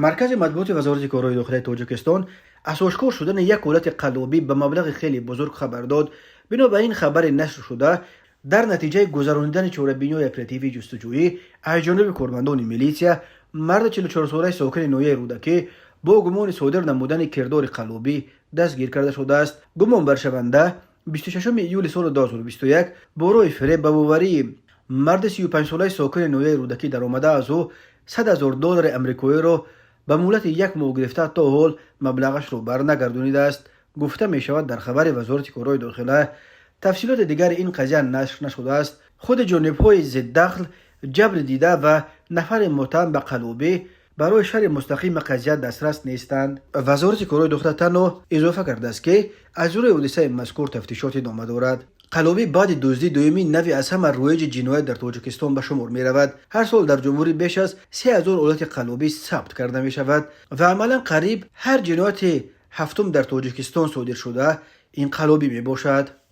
مرکز مطبوعات وزارت کارهای داخلی تاجیکستان از آشکار شدن یک حالت قلابی به مبلغ خیلی بزرگ خبر داد. بنابراین خبر نشر شده در نتیجه گذراندن چاره‌بینی اپراتیوی جستجویی از جانب کارمندان میلیسیا، مرد 44 ساله ساکن نویه رودکی با گمان صادر نمودن کردار قلابی دستگیر کرده شده است. گمان بر شونده 26 ایول سال 2021 با راه فریب به باوری مرد 35 ساله ساکن نویه رودکی در آمده از او $100,000 امریکایی را به مهلت یک ماه گرفته تا حال مبلغش را برنگردانیده است، گفته می شود در خبر وزارت کارهای داخله. تفصیلات دیگر این قضیه نشر نشده است. خود جانب‌های ضد دخل جبر دیده و نفر متهم به قلابی برای شرح مستقیم قضیه دسترس نیستند. وزارت کارهای داخله تنها اضافه کرده است که از روی حادثه مذکور تفتیشات ادامه دارد. قلابی بعد دزدی دومین نوعی از همه رایج جنایت در تاجیکستان به شمار می رود. هر سال در جمهوری بیش از 3000 حالت قلابی ثبت کرده می شود و عملا قریب هر جنایت هفتم در تاجیکستان صادر شده این قلابی می باشد.